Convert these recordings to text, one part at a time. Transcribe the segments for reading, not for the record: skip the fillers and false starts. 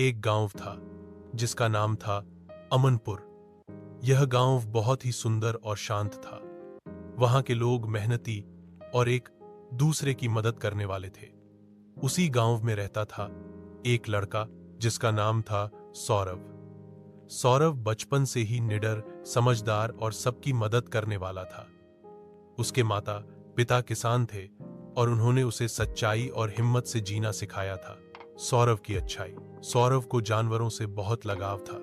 एक गांव था जिसका नाम था अमनपुर। यह गांव बहुत ही सुंदर और शांत था। वहां के लोग मेहनती और एक दूसरे की मदद करने वाले थे। उसी गांव में रहता था एक लड़का जिसका नाम था सौरभ। सौरभ बचपन से ही निडर, समझदार और सबकी मदद करने वाला था। उसके माता पिता किसान थे और उन्होंने उसे सच्चाई और हिम्मत से जीना सिखाया था। सौरभ की अच्छाई। सौरभ को जानवरों से बहुत लगाव था।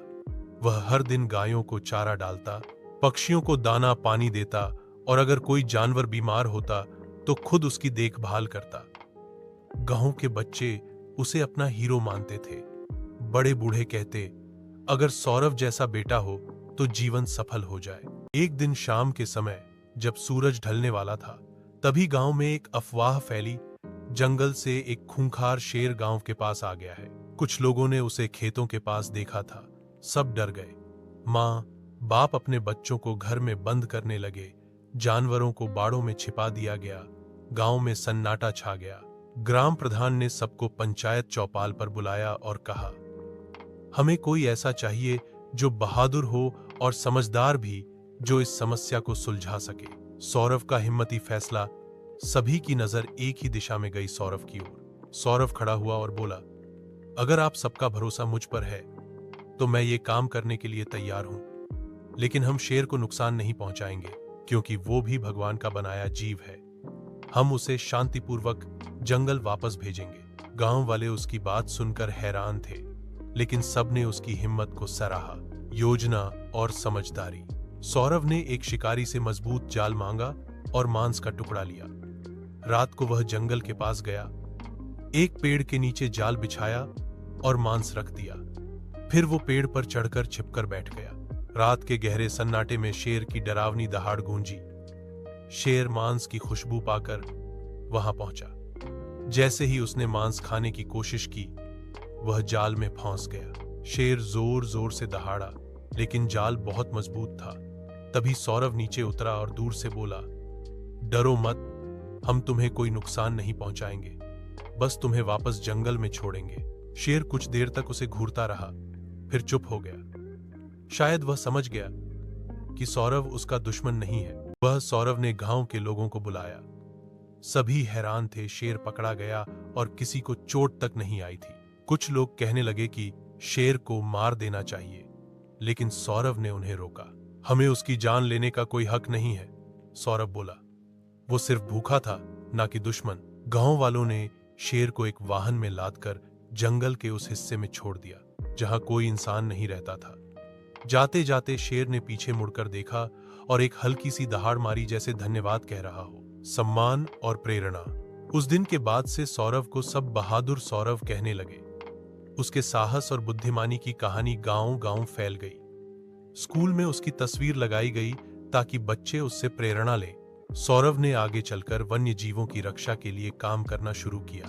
वह हर दिन गायों को चारा डालता, पक्षियों को दाना पानी देता और अगर कोई जानवर बीमार होता तो खुद उसकी देखभाल करता। गांव के बच्चे उसे अपना हीरो मानते थे। बड़े बूढ़े कहते, अगर सौरभ जैसा बेटा हो तो जीवन सफल हो जाए। एक दिन शाम के समय जब सूरज ढलने वाला था, तभी गांव में एक अफवाह फैली। जंगल से एक खूंखार शेर गांव के पास आ गया है। कुछ लोगों ने उसे खेतों के पास देखा था। सब डर गए। माँ बाप अपने बच्चों को घर में बंद करने लगे। जानवरों को बाड़ों में छिपा दिया गया। गांव में सन्नाटा छा गया। ग्राम प्रधान ने सबको पंचायत चौपाल पर बुलाया और कहा, हमें कोई ऐसा चाहिए जो बहादुर हो और समझदार भी, जो इस समस्या को सुलझा सके। सौरभ का हिम्मती फैसला। सभी की नजर एक ही दिशा में गई, सौरभ की ओर। सौरभ खड़ा हुआ और बोला, अगर आप सबका भरोसा मुझ पर है तो मैं ये काम करने के लिए तैयार हूं। लेकिन हम शेर को नुकसान नहीं पहुंचाएंगे, क्योंकि वो भी भगवान का बनाया जीव है। हम उसे शांतिपूर्वक जंगल वापस भेजेंगे। गांव वाले उसकी बात सुनकर हैरान थे, लेकिन सबने उसकी हिम्मत को सराहा। योजना और समझदारी। सौरभ ने एक शिकारी से मजबूत जाल मांगा और मांस का टुकड़ा लिया। रात को वह जंगल के पास गया, एक पेड़ के नीचे जाल बिछाया और मांस रख दिया। फिर वो पेड़ पर चढ़कर छिपकर बैठ गया। रात के गहरे सन्नाटे में शेर की डरावनी दहाड़ गूंजी। शेर मांस की खुशबू पाकर वहां पहुंचा। जैसे ही उसने मांस खाने की कोशिश की, वह जाल में फंस गया। शेर जोर जोर से दहाड़ा, लेकिन जाल बहुत मजबूत था। तभी सौरभ नीचे उतरा और दूर से बोला, डरो मत, हम तुम्हें कोई नुकसान नहीं पहुंचाएंगे, बस तुम्हें वापस जंगल में छोड़ेंगे। शेर कुछ देर तक उसे घूरता रहा, फिर चुप हो गया। शायद वह समझ गया कि सौरभ उसका दुश्मन नहीं है। वह सौरभ ने गांव के लोगों को बुलाया। सभी हैरान थे। शेर पकड़ा गया और किसी को चोट तक नहीं आई थी। कुछ लोग कहने लगे कि शेर को मार देना चाहिए, लेकिन सौरभ ने उन्हें रोका। हमें उसकी जान लेने का कोई हक नहीं है, सौरभ बोला। वो सिर्फ भूखा था, ना कि दुश्मन। गांव वालों ने शेर को एक वाहन में लादकर जंगल के उस हिस्से में छोड़ दिया जहां कोई इंसान नहीं रहता था। जाते जाते शेर ने पीछे मुड़कर देखा और एक हल्की सी दहाड़ मारी, जैसे धन्यवाद कह रहा हो। सम्मान और प्रेरणा। उस दिन के बाद से सौरभ को सब बहादुर सौरभ कहने लगे। उसके साहस और बुद्धिमानी की कहानी गांव-गांव फैल गई। स्कूल में उसकी तस्वीर लगाई गई ताकि बच्चे उससे प्रेरणा लें। सौरभ ने आगे चलकर वन्य जीवों की रक्षा के लिए काम करना शुरू किया।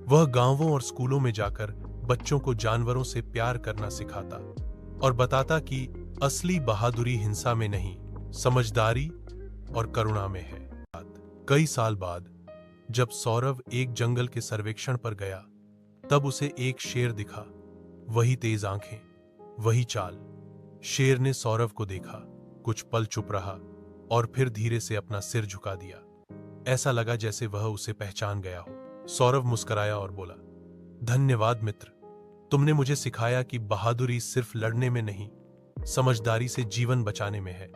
वह गांवों और स्कूलों में जाकर बच्चों को जानवरों से प्यार करना सिखाता और बताता कि असली बहादुरी हिंसा में नहीं, समझदारी और करुणा में है। कई साल बाद जब सौरभ एक जंगल के सर्वेक्षण पर गया, तब उसे एक शेर दिखा। वही तेज आंखें, वही चाल। शेर ने सौरभ को देखा, कुछ पल चुप रहा और फिर धीरे से अपना सिर झुका दिया। ऐसा लगा जैसे वह उसे पहचान गया हो। सौरभ मुस्कुराया और बोला, धन्यवाद मित्र, तुमने मुझे सिखाया कि बहादुरी सिर्फ लड़ने में नहीं, समझदारी से जीवन बचाने में है।